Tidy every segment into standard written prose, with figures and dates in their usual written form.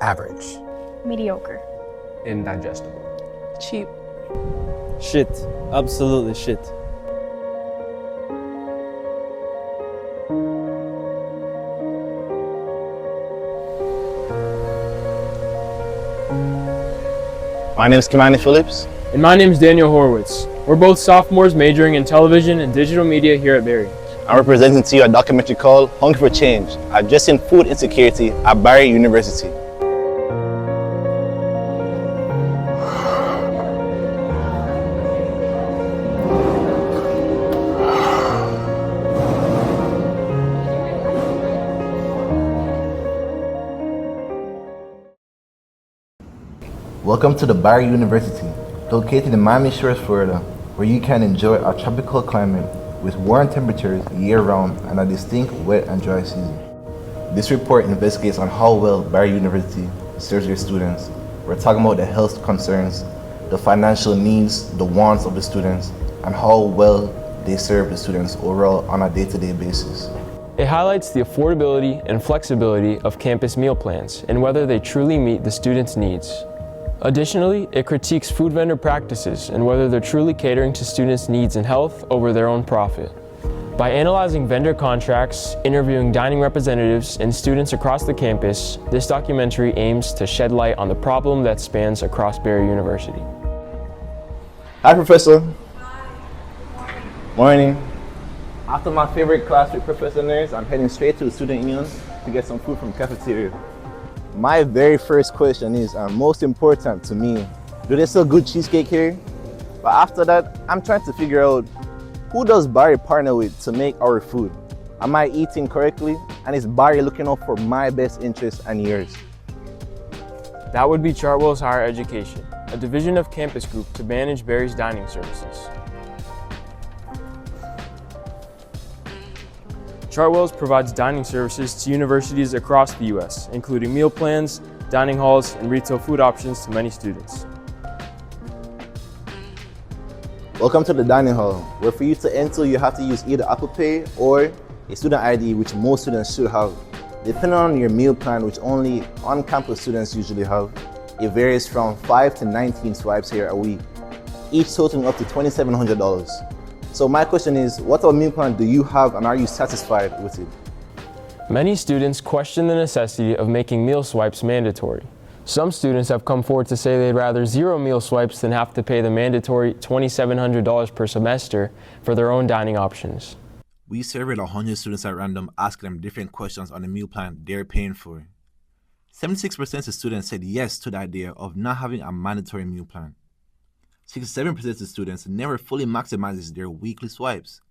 average? Mediocre. Indigestible. Cheap. Shit. Absolutely shit. My name is Kimani Phillips. And my name is Daniel Horowitz. We're both sophomores majoring in television and digital media here at Barry. I'm representing to you a documentary called Hungry for Change, addressing food insecurity at Barry University. Welcome to the Barry University, located in Miami Shores, Florida, where you can enjoy a tropical climate with warm temperatures year-round and a distinct wet and dry season. This report investigates on how well Barry University serves their students. We're talking about the health concerns, the financial needs, the wants of the students, and how well they serve the students overall on a day-to-day basis. It highlights the affordability and flexibility of campus meal plans and whether they truly meet the students' needs. Additionally, it critiques food vendor practices and whether they're truly catering to students' needs and health over their own profit. By analyzing vendor contracts, interviewing dining representatives, and students across the campus, this documentary aims to shed light on the problem that spans across Barry University. Hi, Professor. Morning. After my favorite class with Professor Nurse, I'm heading straight to the student union to get some food from the cafeteria. My very first question is, most important to me, do they sell good cheesecake here? But after that, I'm trying to figure out who does Barry partner with to make our food? Am I eating correctly? And is Barry looking out for my best interests and yours? That would be Chartwell's Higher Education, a division of Campus Group to manage Barry's dining services. Chartwell's provides dining services to universities across the U.S., including meal plans, dining halls, and retail food options to many students. Welcome to the dining hall, where for you to enter, you have to use either Apple Pay or a student ID, which most students should have. Depending on your meal plan, which only on-campus students usually have, it varies from 5 to 19 swipes here a week, each totaling up to $2,700. So my question is, what type of meal plan do you have and are you satisfied with it? Many students question the necessity of making meal swipes mandatory. Some students have come forward to say they'd rather 0 meal swipes than have to pay the mandatory $2,700 per semester for their own dining options. We surveyed 100 students at random, asking them different questions on the meal plan they're paying for. 76% of students said yes to the idea of not having a mandatory meal plan. 67% of students never fully maximizes their weekly swipes,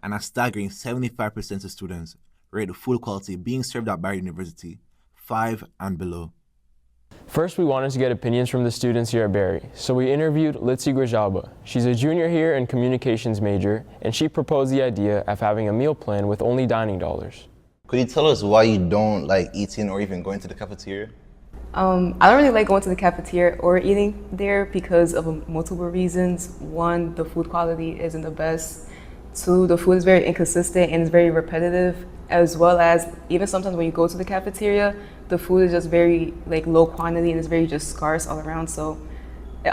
and a staggering 75% of students rate the food quality being served at Barry University 5 and below. First, we wanted to get opinions from the students here at Barry, so we interviewed Litzy Grijalba. She's a junior here and communications major, and she proposed the idea of having a meal plan with only dining dollars. Could you tell us why you don't like eating or even going to the cafeteria? I don't really like going to the cafeteria or eating there because of multiple reasons. One, the food quality isn't the best. Two, the food is very inconsistent and it's very repetitive, as well as even sometimes when you go to the cafeteria, the food is just very low quantity and it's very just scarce all around. So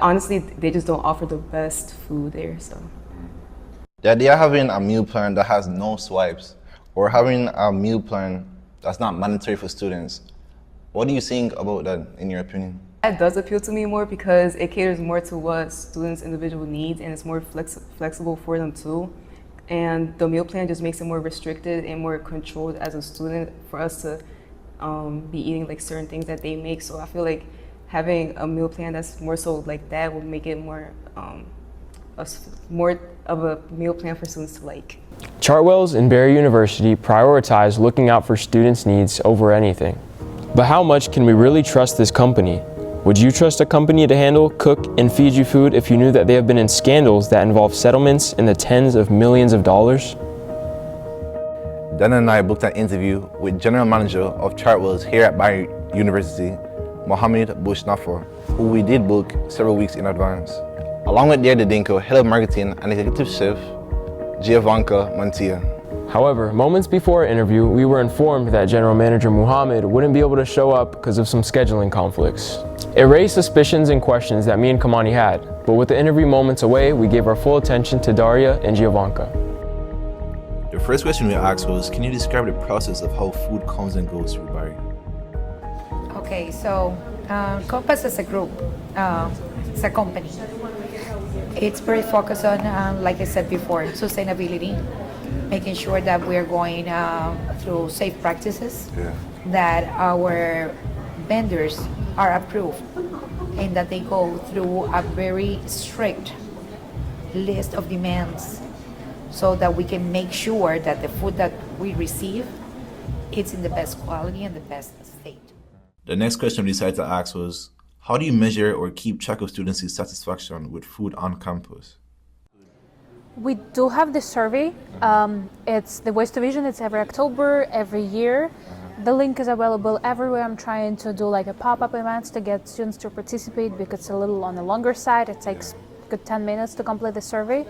honestly, they just don't offer the best food there. So The idea of having a meal plan that has no swipes or having a meal plan that's not mandatory for students, what do you think about that in your opinion? that does appeal to me more because it caters more to what students' individual needs and it's more flexible for them too. And the meal plan just makes it more restricted and more controlled as a student for us to be eating certain things that they make. So I feel like having a meal plan that's more so like that will make it more more of a meal plan for students to like. Chartwell's and Barry University prioritize looking out for students' needs over anything. But how much can we really trust this company? Would you trust a company to handle, cook, and feed you food if you knew that they have been in scandals that involve settlements in the tens of millions of dollars? Dan and I booked an interview with General Manager of Chartwell's here at Barry University, Mohammed Bushnafar, who we did book several weeks in advance, along with Deirdre Dinko, Head of Marketing and Executive Chef, Giovanka Mantia. However, moments before our interview, we were informed that General Manager Muhammad wouldn't be able to show up because of some scheduling conflicts. It raised suspicions and questions that me and Kamani had, but with the interview moments away, we gave our full attention to Daria and Giovanka. The first question we asked was, can you describe the process of how food comes and goes through Barry? Okay, so Compass is a group, it's a company. It's very focused on, like I said before, sustainability, making sure that we're going through safe practices, that our vendors are approved, and that they go through a very strict list of demands so that we can make sure that the food that we receive, it's in the best quality and the best state. The next question we decided to ask was, how do you measure or keep track of students' satisfaction with food on campus? We do have this survey. It's the Waste Division. It's every October, every year. The link is available everywhere. I'm trying to do like a pop-up events to get students to participate because it's a little on the longer side. It takes a good 10 minutes to complete the survey,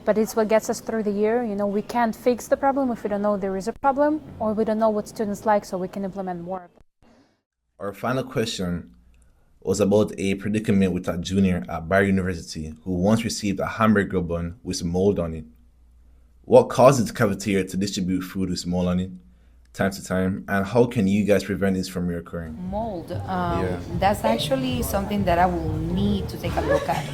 but it's what gets us through the year. You know, we can't fix the problem if we don't know there is a problem, or we don't know what students like, so we can implement more. Our final question was about a predicament with a junior at Barry University who once received a hamburger bun with mold on it. What causes the cafeteria to distribute food with mold on it time to time, and how can you guys prevent this from reoccurring? Mold, that's actually something that I will need to take a look at,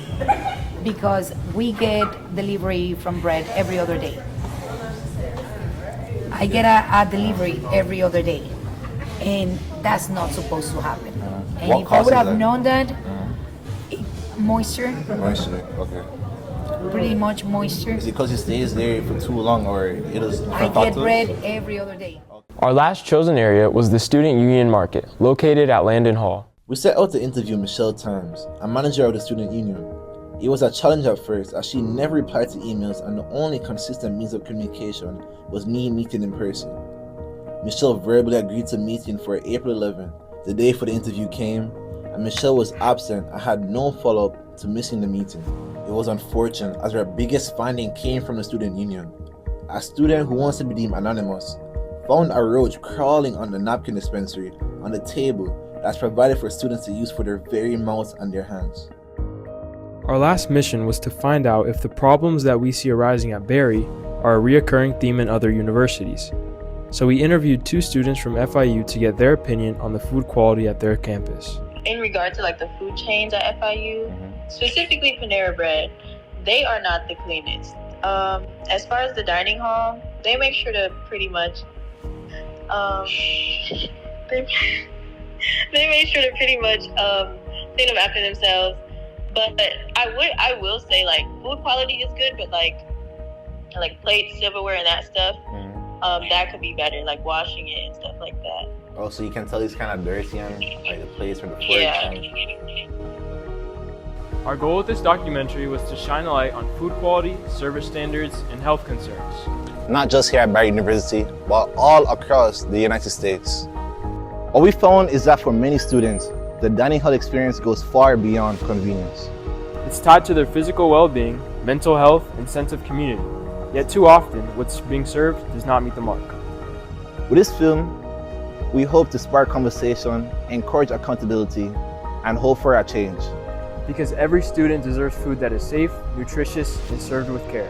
because we get delivery from bread every other day. I get a delivery every other day, and that's not supposed to happen. And What if I would causes have that? known that, moisture, Moisture, okay. pretty much moisture. Is it because it stays there for too long, or it is I get bread every other day. Our last chosen area was the Student Union Market, located at Landon Hall. We set out to interview Michelle Times, a manager of the student union. It was a challenge at first as she never replied to emails, and the only consistent means of communication was me meeting in person. Michelle verbally agreed to meeting for April 11th. The day for the interview came, and Michelle was absent. I had no follow-up to missing the meeting. It was unfortunate as our biggest finding came from the student union. A student who wants to be deemed anonymous found a roach crawling on the napkin dispensary on the table that's provided for students to use for their very mouths and their hands. Our last mission was to find out if the problems that we see arising at Barry are a reoccurring theme in other universities. So we interviewed 2 students from FIU to get their opinion on the food quality at their campus. In regard to like the food chains at FIU, specifically Panera Bread, they are not the cleanest. As far as the dining hall, they make sure to pretty much they make sure to pretty much clean up after themselves. But I will say like food quality is good, but like plates, silverware, and that stuff, that could be better, like washing it and stuff like that. Oh, so you can tell it's kind of dirty and like the place where the fork Yeah. Our goal with this documentary was to shine a light on food quality, service standards, and health concerns. Not just here at Barry University, but all across the United States. What we found is that for many students, the dining hall experience goes far beyond convenience. It's tied to their physical well-being, mental health, and sense of community. Yet too often, what's being served does not meet the mark. With this film, we hope to spark conversation, encourage accountability, and hope for a change. Because every student deserves food that is safe, nutritious, and served with care.